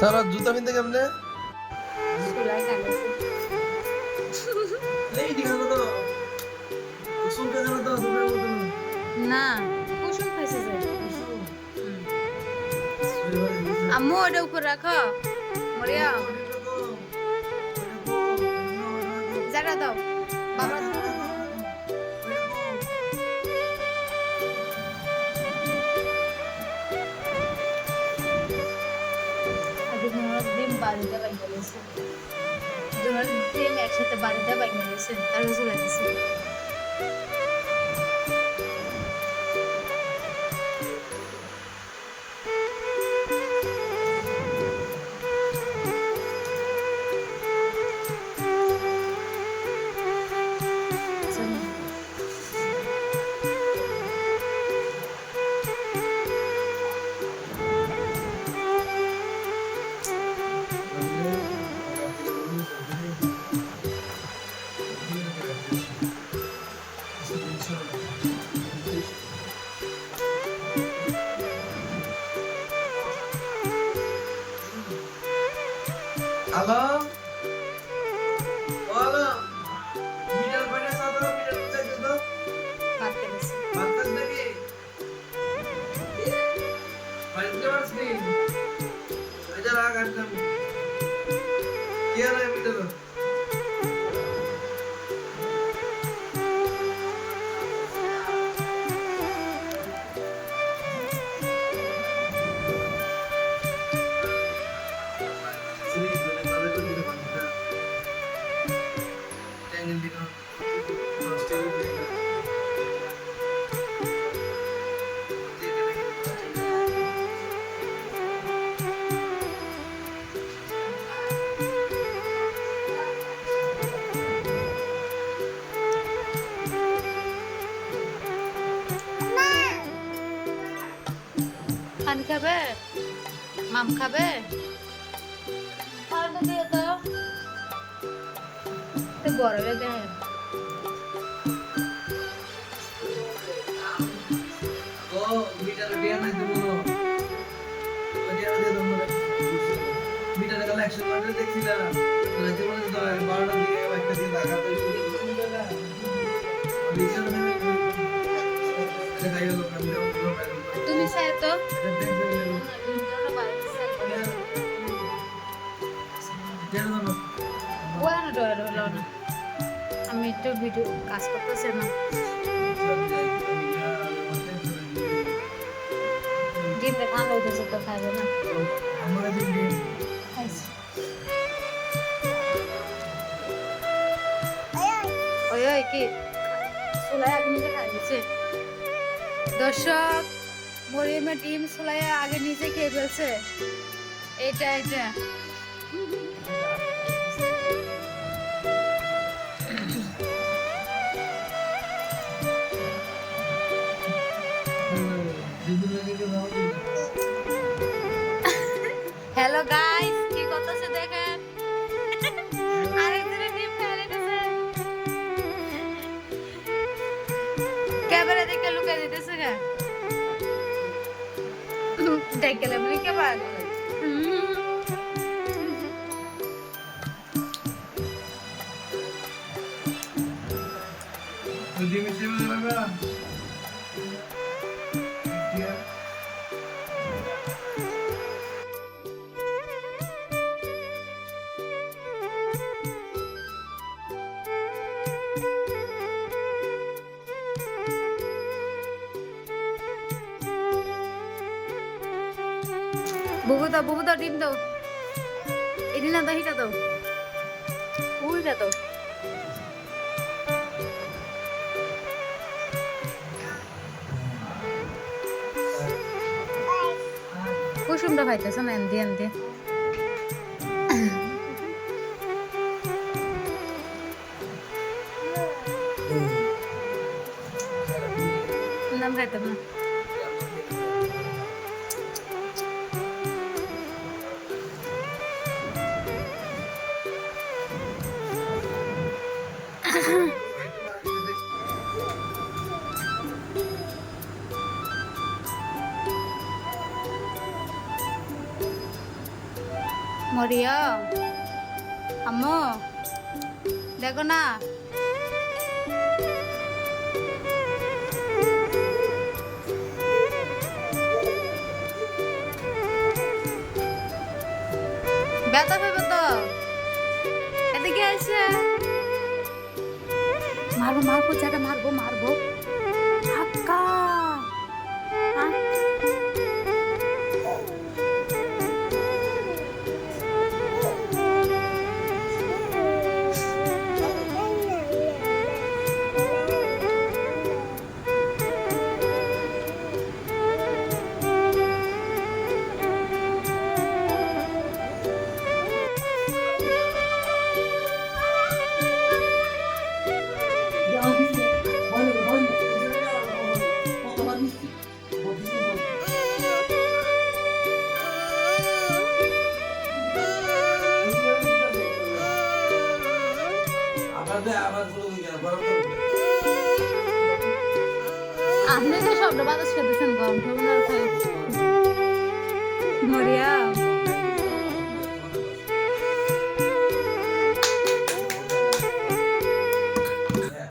সারা জুতা পিনতে কেমনে সুলাই টাঙাইছে এই দিকে তো শুনতে জানো তো দুপুরের মতো না কুসুম খাইছে যে আম্মু ওটা উপর রাখো মরিয়া জায়গা দাও বাবা ডিম বাড়িতে বাইকে গেছে ডিম একসাথে বাড়িতে বাইকে গেছে তার চলে গেছে হ্যালো হ্যালো মিটার পানি সাদা মিটার চাই তো কাটতে গেছে বাতাস নাকি পাইতে পারছি এটা রাগ আসলাম কি আর মিটার পান খাবে মাম খাবে আর তো দিয়ে দাও তো গরমে দেয় ও মিটার দিয়া নাই তো বলো ওটা দিয়ে দাও মনে মিটার কালেকশন করে দেখছিলাম লাগে মনে তো 12টা দিকে একটা দিয়ে লাগা তো শুরু করে না বিশাল দেখাই হলো কান্দে তুমি চাই তো আমি একটু ভিডিও কাজ করতেছি না ডিমটা ঠান্ডা হইতেছে তো খাবে না খাইছি। ওই ওই কি চুলাই আগে নিজে খাই দিচ্ছে দর্শক মরিয়মের ডিম চুলাই আগে নিজে খেয়ে ফেলছে এটা এটা হ্যালো গাইস কি করতেছে দেখেন আরেকজনের ডিম ফেলে দিতেছে ক্যামেরা দেখে লুকিয়ে দিতেছে না দেখলে আমি কে বাদ ডিম হিসেবে লাগা বুবু দাও ডিম দাও এদিন না দাও হিটা দাও উইটা দাও কুসুমটা খাইতেছ না এনদি এনদি নাম খাইতাম না মরিয়ম আম্মু দেখো না ব্যথা পেবে তো এদিকে এসে মারবো মারবো যেটা মারবো মারবো ধাক্কা আপনি তো শব্দ বাতাস খেতেছেন গরম